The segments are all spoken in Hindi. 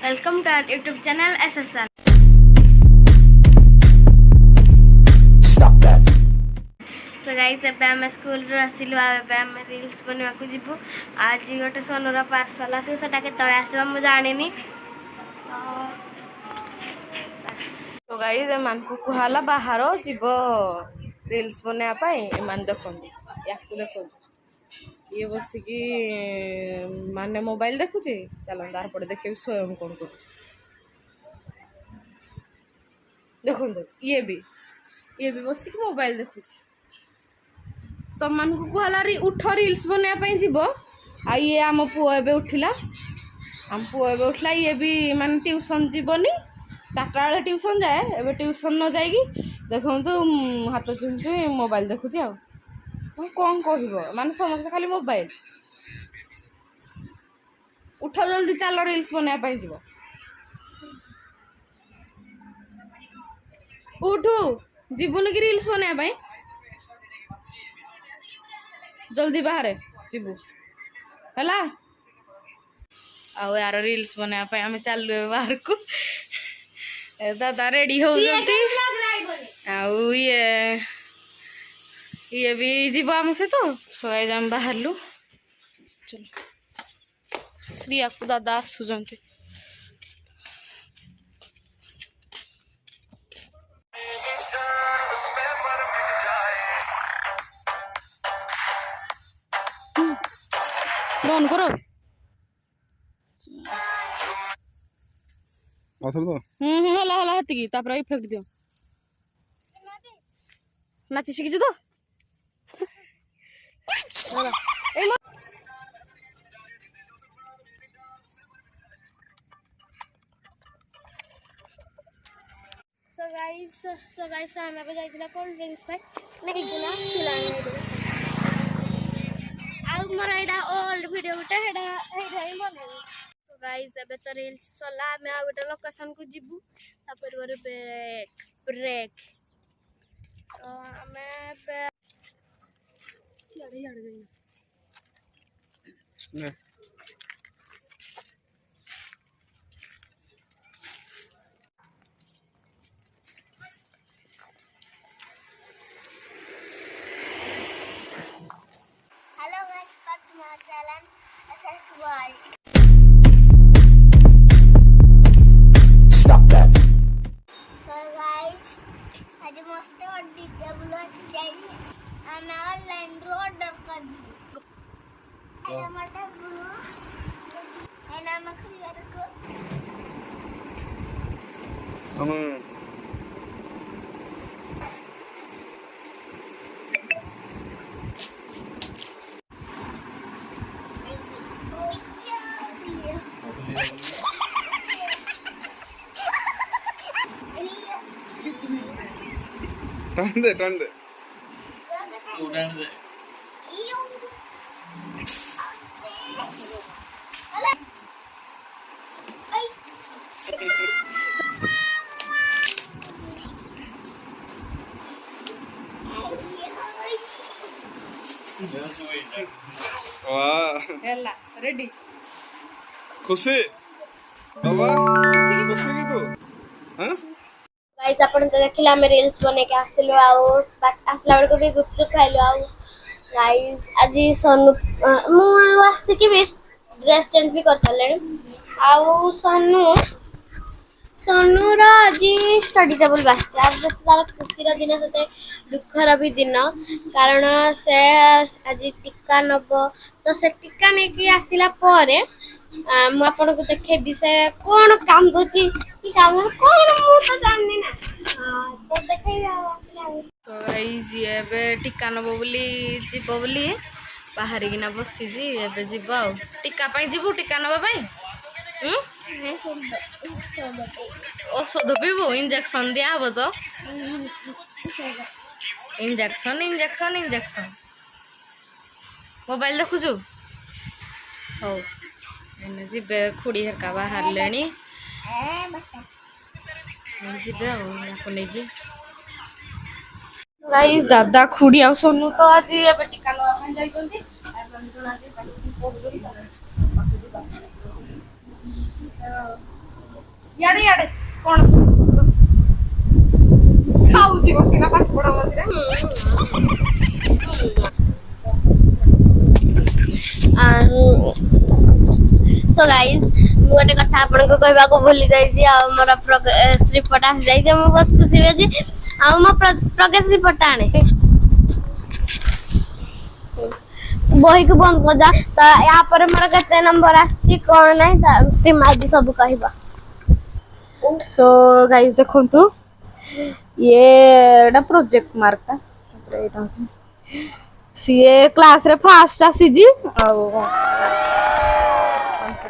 Welcome to our YouTube channel SSR। So guys एबे हम स्कूल रो आसिलु एबे हम रील्स बनवा को जिबु। आज गोटे सोनर पार्सल आसे सेटा के तळे आसबा मु जानिनी तो गाइस मन को कहला बाहर जिवो रील्स बनवा पाई मान देखो याकू देखो ये बसिकी माने मोबाइल देखुची चलो तार पड़े देखे स्वयं कौन कर देखो ये भी बसिकी मोबाइल देखुची तुम मान को कहला उठ रील्स बनवाई जीव आ ये आम पुओ ए उठिला आम पुओ ए उठला ये भी मान ट्यूशन जीवनी 4टा बेले ट्यूशन जाए एबे ट्यूशन न जाइकी देखो हाथ चुंचु मोबाइल देखुची आ कौन कह मान समस्त खाली मोबाइल उठ जल्दी चल रील्स बनवाई जीव उठू जीवनी कि रील्स बनवाई जल्दी बाहर जीवु है आउ यार रील्स बनवाई आम चलु बाहर को दादा रेडी हो आउ ये भी जीव आम सहित सो आम बाहरलु चलो श्रिया को दादा आसुंच डन करो हला हला हती तापर इफेक्ट दियो नाची शिखी तो सो गाइस हम अब जाइला कोल्ड ड्रिंक्स पे नहीं दिना खिलाने आउ मोर एडा ओल्ड वीडियो गुटे हेडा हेडा बने तो गाइस एबे तो रील्स सला मैं आ गुटे लोकेशन को जिबु तापर वर ब्रेक ब्रेक तो हमें पे यार गई ने challenge SSY. Stop that. So guys, आज मस्त वड्डी डबल चाहिए आना ऑनलाइन ऑर्डर कर दी आना मटा ब्लू आना मखरिया को सम टन दे रेडी खुशी बाबा खुशी की तू हां गाइस अपन तो देखिला हम रील्स बने के आसिलो आउ आसला बेल को भी गुपचुप खाइलो आउ गाइस आज सोनू मु आसी की ड्रेस चेंज भी कर सले आउ सोनू रा आज स्टडी टेबल बास आज तार खुशी रा दिन सते दुख रा भी दिन कारण से आज टीका नबो तो से टीका ने की आसिला पारे मु आपन को देखे विषय कोन काम दोची की काम कोन मु तो जाननी ना तो देखै तो गाइस ये बे टीका नबो बोली जीवो बोली बाहर गिना बसी जी एबे जीवो आ टीका पई जीवो टीका नबा पई औषध पीबो इंजेक्शन दिया हबो तो इंजेक्शन मोबाइल देखुछु हो एने जीबे खुड़ी हरका बाहर लेनी जीबे आ नेगी गाइस दादा खुड़ी आ सोनू तो आज एबे टीका नवा ପାଇଁ ଯାଇଛନ୍ତି अपन जणा जे याडे याडे कोण ଖାଉଛି ବସିନା ପାଠ ପଢା ମଝିରେ सो गाइज ମୁଁ ଗୋଟେ କଥା ଆପଣଙ୍କୁ କହିବାକୁ ଭୁଲି ଯାଇଛି ଆଉ ମୋର ପ୍ରୋଗ୍ରେସ ରିପୋର୍ଟ ଆସି ଯାଇଛି ମୁଁ ବହୁତ ଖୁସି ଅଛି ଆଉ ମୋ ପ୍ରୋଗ୍ରେସ ରିପୋର୍ଟ ଆଣେ ବହିକୁ ବନ୍ଦ କରିଦା ତ ୟା ପରେ ମୋର କେତେ ନମ୍ବର ଆସିଛି କଣ ନାହିଁ ଶ୍ରୀମା ଆଜି ସବୁ କହିବ सो गाइस देखंतु ये एटा प्रोजेक्ट मार्क टा एटा होची सीए क्लास रे फास्ट आसीजी आ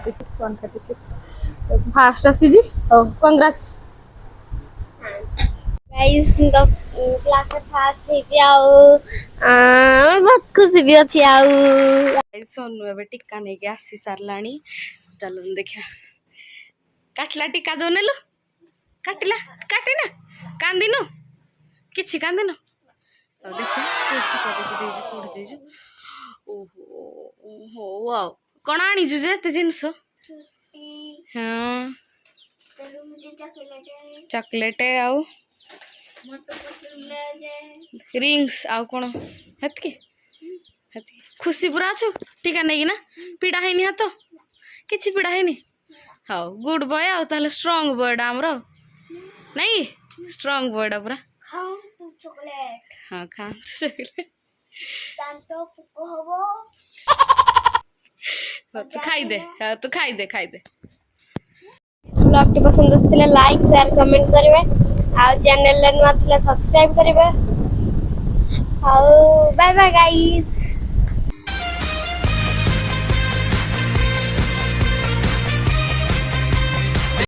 136 फास्ट आसीजी ओ कांग्रेट्स गाइस तो क्लास में फास्ट ହେଇଛି ଆଉ ବହୁତ ଖୁସି ବି ଅଛି ଆଉ गाइस सोनू एबे टिक्का नै के आसी सारलाणी चलो देखिया काटला टिक्का जो नेलु काटिला काटिना कांदिनु किछि कांदिनु देखिया टिक्का देखि देजु कोड देजु ओहो ओहो वाओ कोन आनी जु जे ते जिंस हां चॉकलेट आउ रिंग्स आउ कोन हतके हतके खुशी पूरा छु टीका नहीं ना पीड़ा है नि हाथ किछि पीड़ा है नि हाउ गुड बॉय आउ ताले स्ट्रांग बॉय हमरो नहीं स्ट्रांग बॉय पूरा खाऊ तू चॉकलेट हां खा तू चॉकलेट दांत फुको हबो तू खाई दे तू खाई दे ब्लॉग के पसंद आस्थिले लाइक शेयर कमेंट करिवे आ चैनल ले नवा थिले सब्सक्राइब करिवे आ बाय बाय गाइस।